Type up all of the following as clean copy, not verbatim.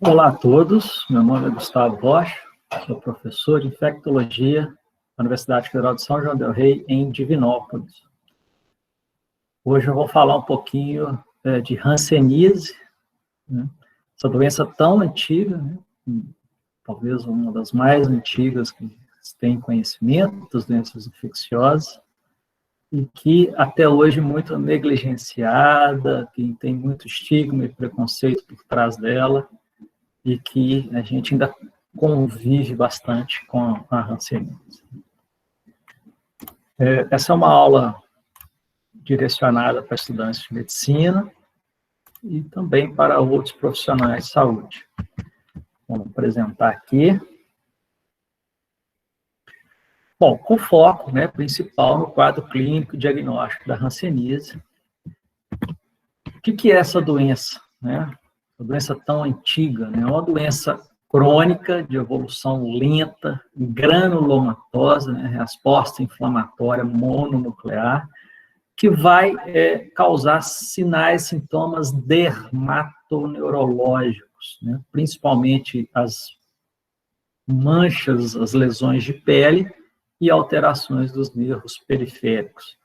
Olá a todos, meu nome é Gustavo Rocha, sou professor de infectologia da Universidade Federal de São João del Rei, em Divinópolis. Hoje eu vou falar um pouquinho de hanseníase, né? Essa doença tão antiga, né? Talvez uma das mais antigas que se tem conhecimento das doenças infecciosas, e que até hoje muito negligenciada, que tem muito estigma e preconceito por trás dela, e que a gente ainda convive bastante com a hanseníase. Essa é uma aula direcionada para estudantes de medicina e também para outros profissionais de saúde. Vamos apresentar aqui. Bom, com foco principal no quadro clínico e diagnóstico da hanseníase. O que é essa doença? Uma doença tão antiga, é uma doença crônica, de evolução lenta, granulomatosa, resposta inflamatória mononuclear, que vai causar sinais, sintomas dermatoneurológicos, principalmente as manchas, as lesões de pele e alterações dos nervos periféricos,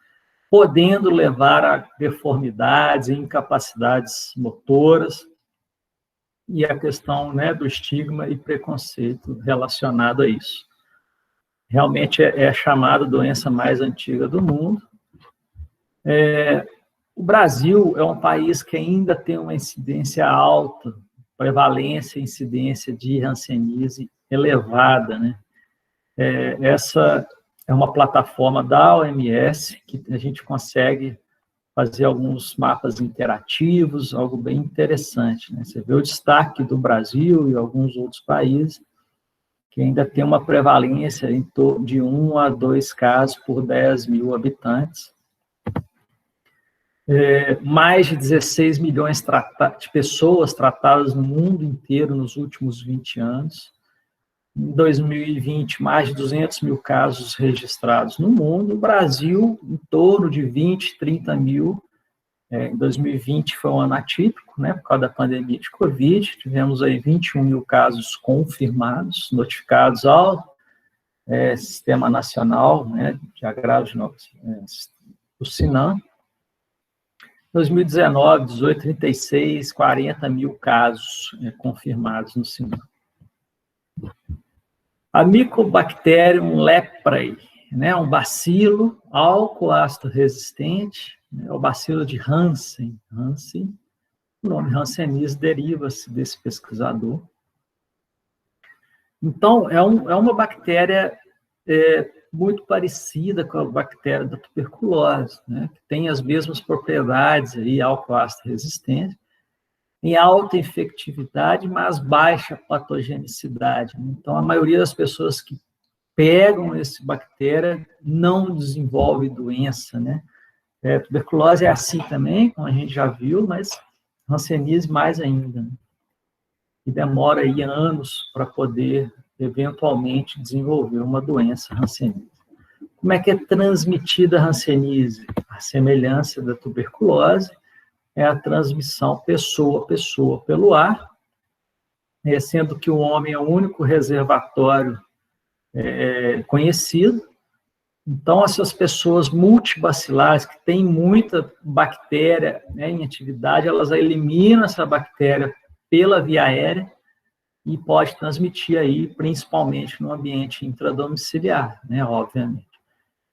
podendo levar a deformidades e incapacidades motoras, e a questão do estigma e preconceito relacionado a isso. Realmente é a chamada doença mais antiga do mundo. O Brasil é um país que ainda tem uma incidência alta, prevalência e incidência de hanseníase elevada, Essa é uma plataforma da OMS que a gente consegue fazer alguns mapas interativos, algo bem interessante. Você vê o destaque do Brasil e alguns outros países, que ainda tem uma prevalência em torno de 1 a 2 casos por 10 mil habitantes. Mais de 16 milhões de pessoas tratadas no mundo inteiro nos últimos 20 anos. Em 2020, mais de 200 mil casos registrados no mundo. O Brasil, em torno de 20, 30 mil. Em 2020 foi um ano atípico, por causa da pandemia de Covid. Tivemos aí 21 mil casos confirmados, notificados ao Sistema Nacional de Agravos do SINAM. 2019, 18, 36, 40 mil casos confirmados no SINAM. A Mycobacterium leprae, um bacilo álcool-ácido resistente, o bacilo de Hansen. O nome hanseníase deriva-se desse pesquisador. Então, é uma bactéria muito parecida com a bactéria da tuberculose, que tem as mesmas propriedades, álcool-ácido resistente, em alta infectividade, mas baixa patogenicidade. Então, a maioria das pessoas que pegam essa bactéria não desenvolve doença, Tuberculose é assim também, como a gente já viu, mas hanseníase mais ainda. E demora aí anos para poder, eventualmente, desenvolver uma doença hanseníase. Como é que é transmitida a hanseníase? A semelhança da tuberculose é a transmissão pessoa a pessoa pelo ar, sendo que o homem é o único reservatório conhecido. Então, essas pessoas multibacilares, que têm muita bactéria em atividade, elas eliminam essa bactéria pela via aérea e pode transmitir aí, principalmente no ambiente intradomiciliar, obviamente.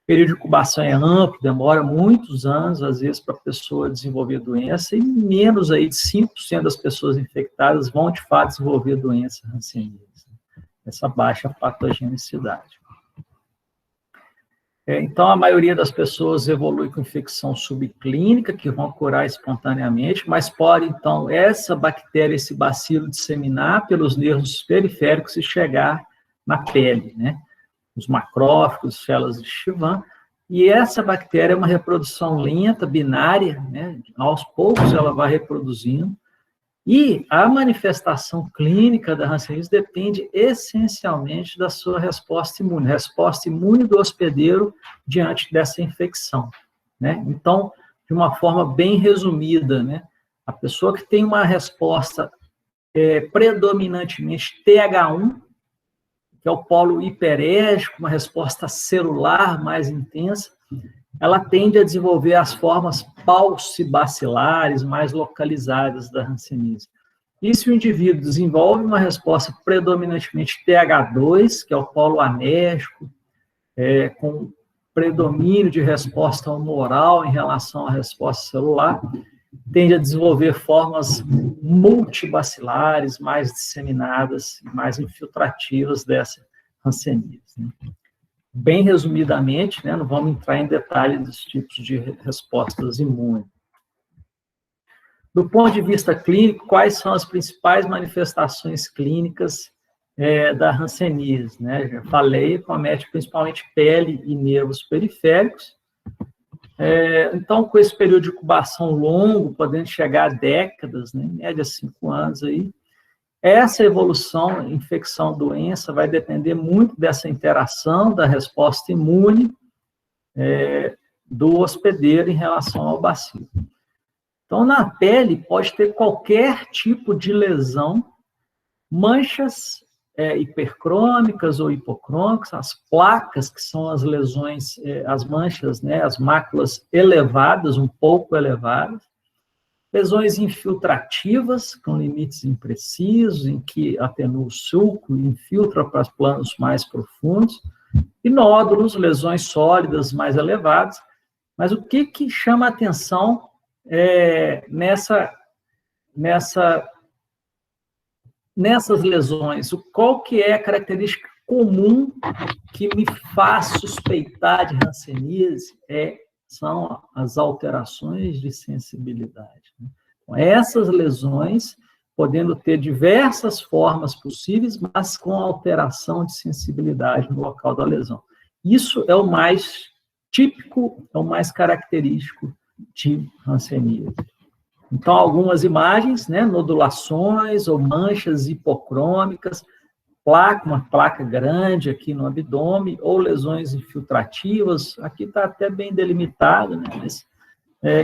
O período de incubação é amplo, demora muitos anos, às vezes, para a pessoa desenvolver doença, e menos aí de 5% das pessoas infectadas vão, de fato, desenvolver doença hanseníase, essa baixa patogenicidade. Então, a maioria das pessoas evolui com infecção subclínica, que vão curar espontaneamente, mas pode, então, essa bactéria, esse bacilo, disseminar pelos nervos periféricos e chegar na pele, os macrófagos, células de Schwann, e essa bactéria é uma reprodução lenta, binária, aos poucos ela vai reproduzindo, e a manifestação clínica da hanseníase depende essencialmente da sua resposta imune do hospedeiro diante dessa infecção. Então, de uma forma bem resumida, a pessoa que tem uma resposta predominantemente TH1, que é o polo hiperérgico, uma resposta celular mais intensa, ela tende a desenvolver as formas paucibacilares mais localizadas da hanseníase. E se o indivíduo desenvolve uma resposta predominantemente TH2, que é o polo anérgico, com predomínio de resposta humoral em relação à resposta celular, tende a desenvolver formas multibacilares, mais disseminadas, mais infiltrativas dessa hanseníase. Bem resumidamente, não vamos entrar em detalhes dos tipos de respostas imunes. Do ponto de vista clínico, quais são as principais manifestações clínicas da hanseníase? Já falei, comete principalmente pele e nervos periféricos. Então, com esse período de incubação longo, podendo chegar a décadas, em média 5 anos, aí, essa evolução, infecção, doença, vai depender muito dessa interação da resposta imune do hospedeiro em relação ao bacilo. Então, na pele, pode ter qualquer tipo de lesão, manchas hipercrômicas ou hipocrômicas, as placas, que são as lesões, as manchas, as máculas elevadas, um pouco elevadas, lesões infiltrativas, com limites imprecisos, em que atenua o sulco e infiltra para os planos mais profundos, e nódulos, lesões sólidas mais elevadas. Mas o que chama a atenção nessas lesões? Qual que é a característica comum que me faz suspeitar de hanseníase? São as alterações de sensibilidade. Essas lesões, podendo ter diversas formas possíveis, mas com alteração de sensibilidade no local da lesão. Isso é o mais típico, é o mais característico de hanseníase. Então, algumas imagens, nodulações ou manchas hipocrômicas, uma placa grande aqui no abdômen, ou lesões infiltrativas, aqui está até bem delimitado, mas,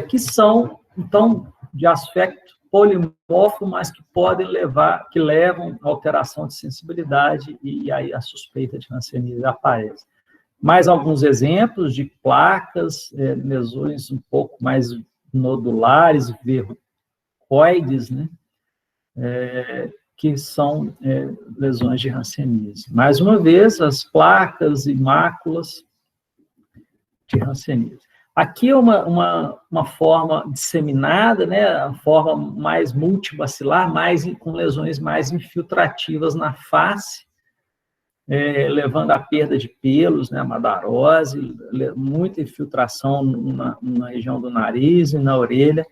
que são, então, de aspecto polimorfo, mas que levam a alteração de sensibilidade, e aí a suspeita de hanseníase aparece. Mais alguns exemplos de placas, lesões um pouco mais nodulares, verrucoides, que são lesões de hanseníase. Mais uma vez, as placas e máculas de hanseníase. Aqui é uma forma disseminada, a forma mais multibacilar, com lesões mais infiltrativas na face, levando à perda de pelos, a madarose, muita infiltração na região do nariz e na orelha.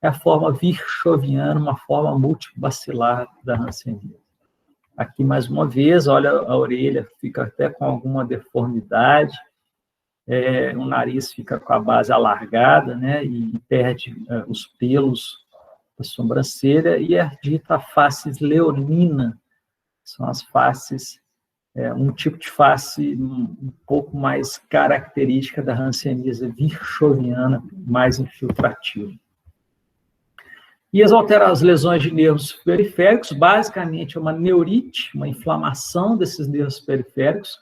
É a forma virchoviana, uma forma multibacilar da hanseníase. Aqui, mais uma vez, olha, a orelha fica até com alguma deformidade, o nariz fica com a base alargada, e perde os pelos da sobrancelha, e é dita a face leonina, são as faces, um tipo de face um pouco mais característica da hanseníase virchoviana, mais infiltrativa. E as lesões de nervos periféricos, basicamente, é uma neurite, uma inflamação desses nervos periféricos.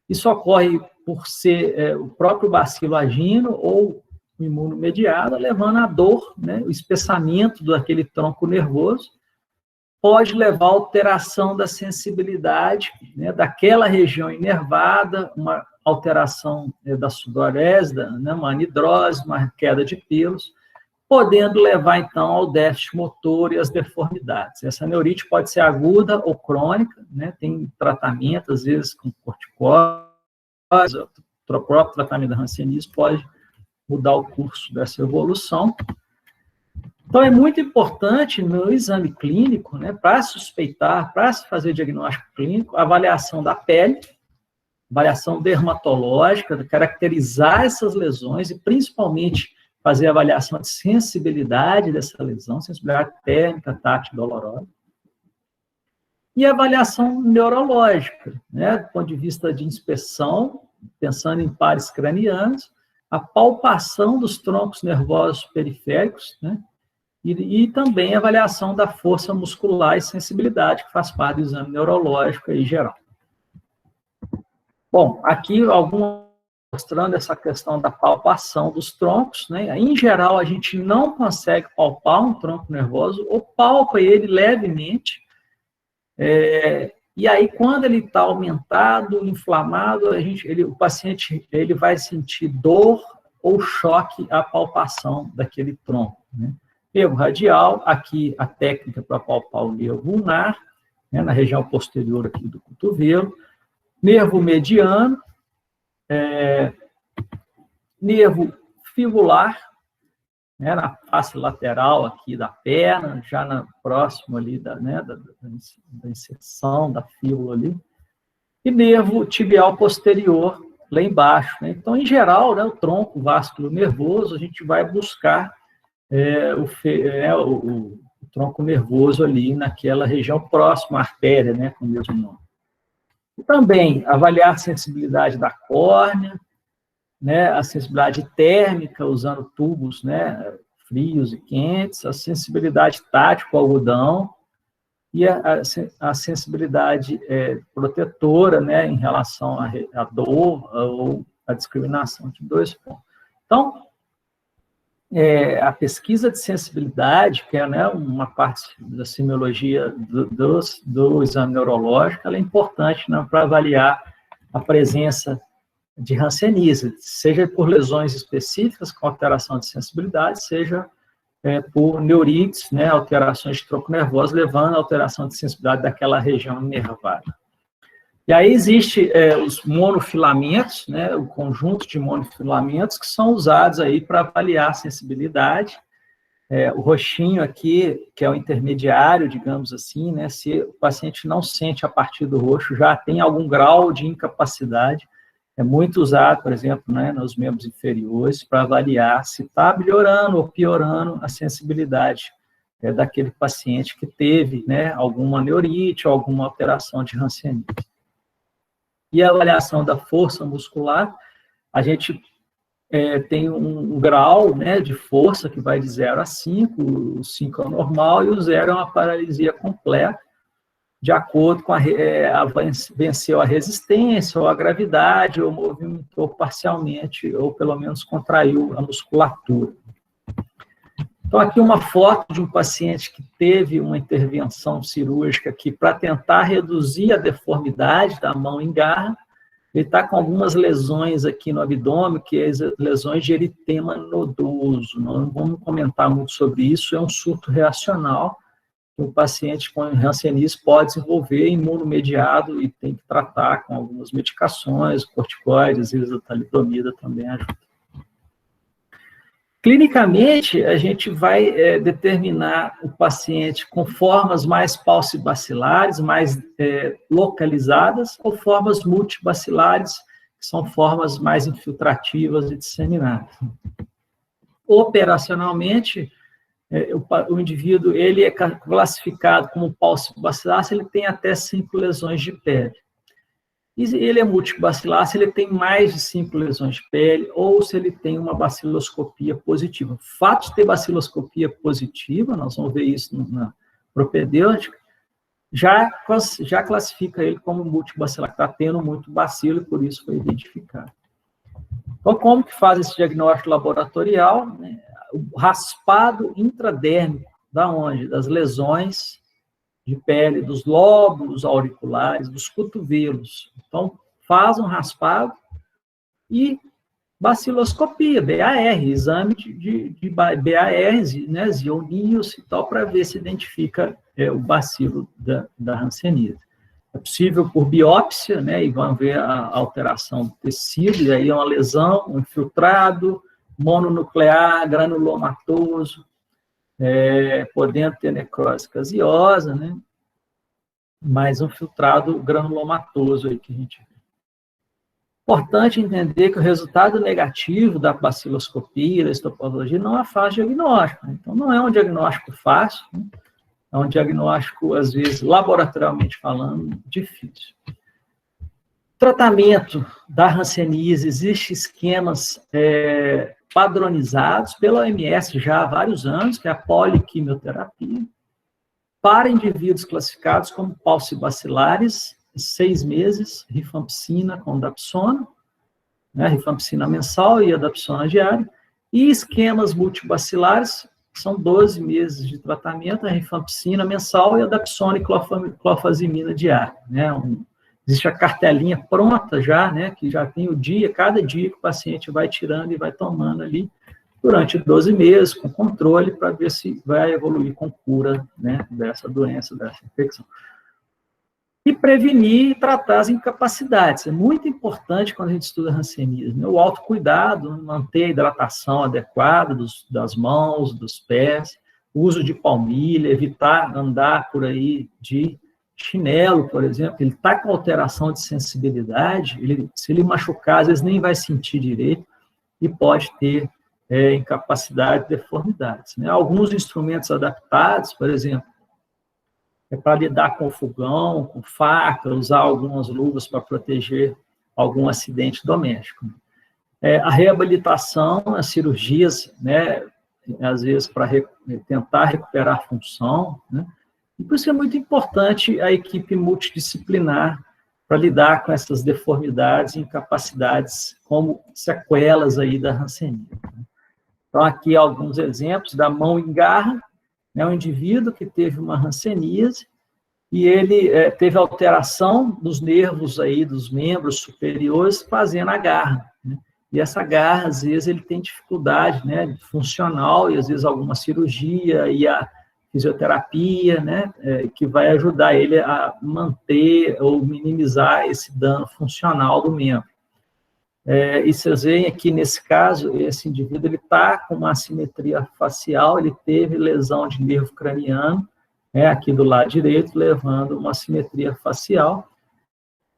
Isso ocorre por ser o próprio bacilo agindo ou o imunomediado, levando à dor, o espessamento daquele tronco nervoso. Pode levar à alteração da sensibilidade daquela região inervada, uma alteração da sudorese, uma anidrose, uma queda de pelos, podendo levar, então, ao déficit motor e às deformidades. Essa neurite pode ser aguda ou crônica, tem tratamento, às vezes, com corticóides, o próprio tratamento da hanseníase pode mudar o curso dessa evolução. Então, é muito importante no exame clínico, para suspeitar, para se fazer diagnóstico clínico, a avaliação da pele, avaliação dermatológica, caracterizar essas lesões e, principalmente, fazer a avaliação de sensibilidade dessa lesão, sensibilidade térmica, tátil, dolorosa. E a avaliação neurológica, do ponto de vista de inspeção, pensando em pares cranianos, a palpação dos troncos nervosos periféricos, E também a avaliação da força muscular e sensibilidade, que faz parte do exame neurológico aí geral. Bom, aqui alguns mostrando essa questão da palpação dos troncos, né? Em geral, a gente não consegue palpar um tronco nervoso, ou palpa ele levemente, e aí, quando ele está aumentado, inflamado, o paciente ele vai sentir dor ou choque à palpação daquele tronco, né? Nervo radial, aqui a técnica para palpar o nervo ulnar, né, na região posterior aqui do cotovelo. Nervo mediano, nervo fibular, né, na face lateral aqui da perna, já próximo ali da inserção da fíbula ali, e nervo tibial posterior lá embaixo, né? Então, em geral, né, o tronco vascular nervoso, a gente vai buscar o tronco nervoso ali naquela região próxima à artéria, né, com o mesmo nome. E também avaliar a sensibilidade da córnea, né, a sensibilidade térmica, usando tubos, né, frios e quentes, a sensibilidade tátil com algodão e a sensibilidade protetora, né, em relação à dor ou à discriminação de 2 pontos. Então, a pesquisa de sensibilidade, que é, né, uma parte da semiologia do exame neurológico, ela é importante, né, para avaliar a presença de hanseníase, seja por lesões específicas com alteração de sensibilidade, seja por neurites, né, alterações de tronco nervoso, levando a alteração de sensibilidade daquela região inervada. E aí existe os monofilamentos, né, o conjunto de monofilamentos que são usados aí para avaliar a sensibilidade. O roxinho aqui, que é o intermediário, digamos assim, né, se o paciente não sente a partir do roxo, já tem algum grau de incapacidade. É muito usado, por exemplo, né, nos membros inferiores, para avaliar se está melhorando ou piorando a sensibilidade daquele paciente que teve, né, alguma neurite ou alguma alteração de hanseníase. E a avaliação da força muscular, a gente tem um grau, né, de força que vai de 0 a 5, o 5 é o normal e o 0 é uma paralisia completa, de acordo com venceu a resistência, ou a gravidade, ou movimentou parcialmente, ou pelo menos contraiu a musculatura. Então, aqui uma foto de um paciente que teve uma intervenção cirúrgica aqui para tentar reduzir a deformidade da mão em garra. Ele está com algumas lesões aqui no abdômen, que são lesões de eritema nodoso. Não vamos comentar muito sobre isso, é um surto reacional. O paciente com hanseníase pode desenvolver imunomediado e tem que tratar com algumas medicações, corticoides, às vezes a talidomida também ajuda. Clinicamente, a gente vai determinar o paciente com formas mais paucibacilares, mais localizadas, ou formas multibacilares, que são formas mais infiltrativas e disseminadas. Operacionalmente, o indivíduo ele é classificado como paucibacilar se ele tem até 5 lesões de pele. E ele é multibacilar se ele tem mais de 5 lesões de pele ou se ele tem uma baciloscopia positiva. O fato de ter baciloscopia positiva, nós vamos ver isso na propedêutica, já classifica ele como multibacilar, que está tendo muito bacilo e por isso foi identificado. Então, como que faz esse diagnóstico laboratorial? Né? O raspado intradérmico, da onde? Das lesões de pele, dos lóbulos auriculares, dos cotovelos. Então, faz um raspado e baciloscopia, BAR, exame de BAR, né, zionios e tal, para ver se identifica o bacilo da hanseníase. É possível por biópsia, né, e vão ver a alteração do tecido, e aí é uma lesão, um infiltrado, mononuclear, granulomatoso, podendo ter necrose caseosa, né? Mas um filtrado granulomatoso aí que a gente vê. Importante entender que o resultado negativo da baciloscopia, da histopatologia, não é fácil diagnóstico. Né? Então, não é um diagnóstico fácil, né? É um diagnóstico, às vezes, laboratorialmente falando, difícil. Tratamento da hanseníase, existem esquemas padronizados pela OMS já há vários anos, que é a poliquimioterapia, para indivíduos classificados como paucibacilares, 6 meses, rifampicina com dapsona, né, rifampicina mensal e a dapsona diária, e esquemas multibacilares, são 12 meses de tratamento, a rifampicina mensal e a dapsona e clofazimina diária. Né? Existe a cartelinha pronta já, né, que já tem o dia, cada dia que o paciente vai tirando e vai tomando ali, durante 12 meses, com controle, para ver se vai evoluir com cura, né, dessa doença, dessa infecção. E prevenir e tratar as incapacidades. É muito importante quando a gente estuda hanseníase, né? O autocuidado, manter a hidratação adequada das mãos, dos pés, o uso de palmilha, evitar andar por aí de chinelo, por exemplo. Ele está com alteração de sensibilidade, se ele machucar, às vezes nem vai sentir direito e pode ter incapacidade, deformidades. Né? Alguns instrumentos adaptados, por exemplo, para lidar com fogão, com faca, usar algumas luvas para proteger algum acidente doméstico. A reabilitação, as cirurgias, né, às vezes para tentar recuperar a função, né? E por isso é muito importante a equipe multidisciplinar para lidar com essas deformidades e incapacidades como sequelas aí da hanseníase. Então, aqui alguns exemplos da mão em garra, né, um indivíduo que teve uma hanseníase e ele teve alteração dos nervos aí, dos membros superiores, fazendo a garra. Né? E essa garra, às vezes, ele tem dificuldade, né, funcional, e às vezes alguma cirurgia e a fisioterapia, né, que vai ajudar ele a manter ou minimizar esse dano funcional do membro. E vocês veem aqui, nesse caso, esse indivíduo ele está com uma assimetria facial, ele teve lesão de nervo craniano, aqui do lado direito, levando uma assimetria facial,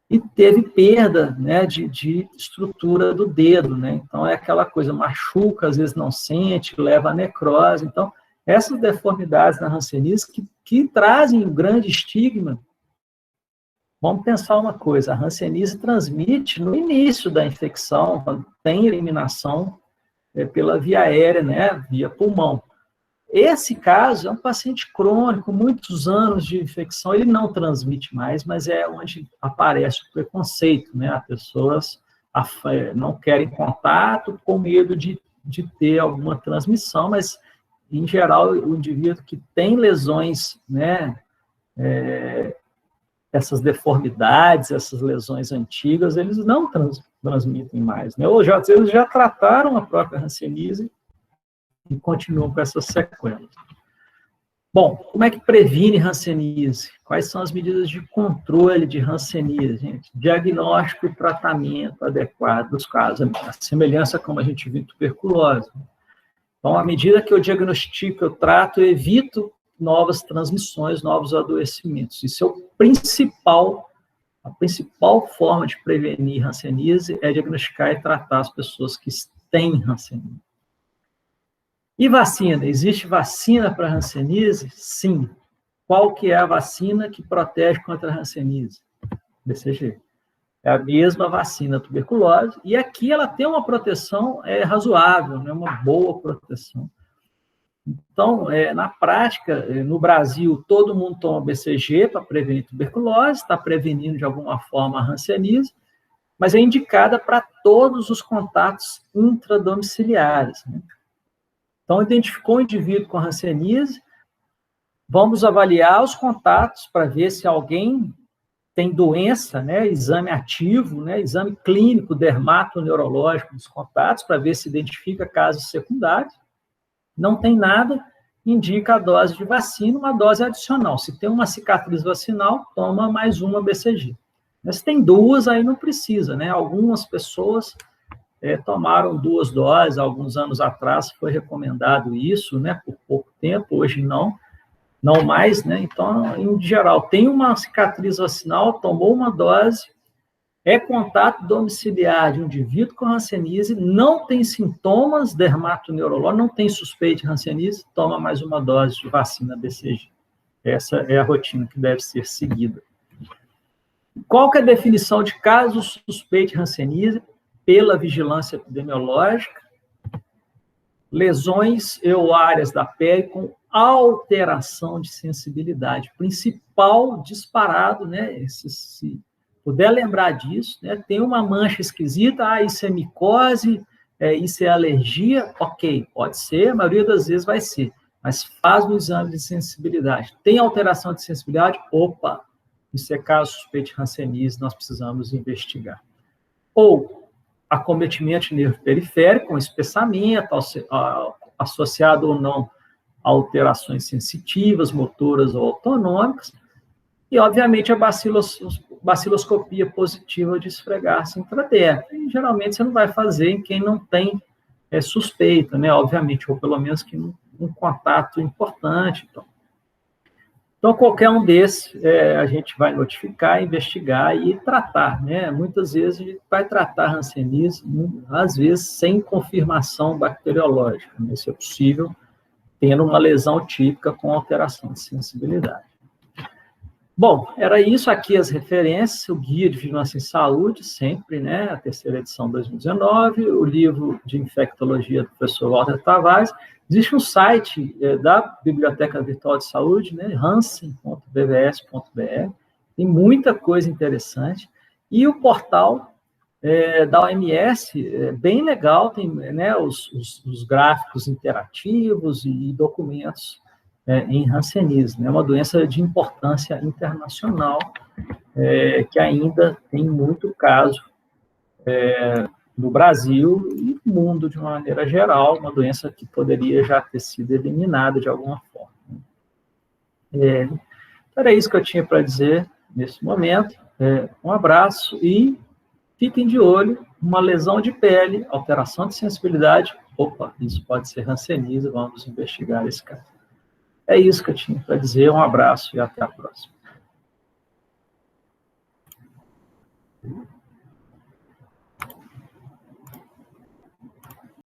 e teve perda, né, de estrutura do dedo, né? Então, é aquela coisa, machuca, às vezes não sente, leva a necrose. Então, essas deformidades na hanseníase que trazem um grande estigma. Vamos pensar uma coisa, a hanseníase transmite no início da infecção, quando tem eliminação pela via aérea, né, via pulmão. Esse caso é um paciente crônico, muitos anos de infecção, ele não transmite mais, mas é onde aparece o preconceito, né, as pessoas não querem contato com medo de ter alguma transmissão, mas, em geral, o indivíduo que tem lesões, né, essas deformidades, essas lesões antigas, eles não transmitem mais, né? Ou eles já trataram a própria hanseníase e continuam com essas sequelas. Bom, como é que previne hanseníase? Quais são as medidas de controle de hanseníase, gente? Diagnóstico e tratamento adequado dos casos, a semelhança como a gente viu em tuberculose. Então, à medida que eu diagnostico, eu trato, eu evito novas transmissões, novos adoecimentos. Isso é a principal forma de prevenir hanseníase é diagnosticar e tratar as pessoas que têm hanseníase. E vacina? Existe vacina para hanseníase? Sim. Qual que é a vacina que protege contra a hanseníase? BCG. É a mesma vacina tuberculose, e aqui ela tem uma proteção razoável, né, uma boa proteção. Então, na prática, no Brasil, todo mundo toma BCG para prevenir tuberculose, está prevenindo de alguma forma a hanseníase, mas é indicada para todos os contatos intradomiciliares. Né? Então, identificou o indivíduo com hanseníase, vamos avaliar os contatos para ver se alguém tem doença, né, exame ativo, né, exame clínico dermatoneurológico dos contatos, para ver se identifica casos secundários. Não tem nada, indica a dose de vacina, uma dose adicional. Se tem uma cicatriz vacinal, toma mais uma BCG. Mas se tem duas, aí não precisa, né? Algumas pessoas tomaram 2 doses, alguns anos atrás foi recomendado isso, né, por pouco tempo, hoje não mais, né? Então, em geral, tem uma cicatriz vacinal, tomou uma dose, é contato domiciliar de um indivíduo com hanseníase, não tem sintomas dermatoneurológicos, não tem suspeita de hanseníase, toma mais uma dose de vacina BCG. Essa é a rotina que deve ser seguida. Qual que é a definição de caso suspeito de hanseníase pela vigilância epidemiológica? lesões ou áreas da pele com alteração de sensibilidade. Principal disparado, né? Se puder lembrar disso, né? Tem uma mancha esquisita, isso é micose, isso é alergia, ok, pode ser, a maioria das vezes vai ser, mas faz um exame de sensibilidade. Tem alteração de sensibilidade? Opa, isso é caso suspeito de hanseníase, nós precisamos investigar. Ou acometimento de nervo periférico, com espessamento, associado ou não a alterações sensitivas, motoras ou autonômicas, e, obviamente, a baciloscopia positiva de esfregar-se intradérmico. E, geralmente, você não vai fazer em quem não tem suspeita, né? Obviamente, ou pelo menos que um contato importante. Então, qualquer um desses, a gente vai notificar, investigar e tratar, né? Muitas vezes, a gente vai tratar hanseníase, às vezes, sem confirmação bacteriológica, né? Isso é possível, tendo uma lesão típica com alteração de sensibilidade. Bom, era isso aqui as referências, o Guia de Vigilância em Saúde, sempre, né? A terceira edição 2019, o livro de infectologia do professor Walter Tavares. Existe um site da Biblioteca Virtual de Saúde, né? hansen.bvs.br, tem muita coisa interessante. E o portal da OMS, bem legal, tem, né, os gráficos interativos e documentos em hanseníase, né, uma doença de importância internacional, que ainda tem muito caso no Brasil e no mundo de uma maneira geral, uma doença que poderia já ter sido eliminada de alguma forma. Era isso que eu tinha para dizer nesse momento. Um abraço e fiquem de olho, uma lesão de pele, alteração de sensibilidade, opa, isso pode ser hanseníase, vamos investigar esse caso. É isso que eu tinha para dizer, um abraço e até a próxima.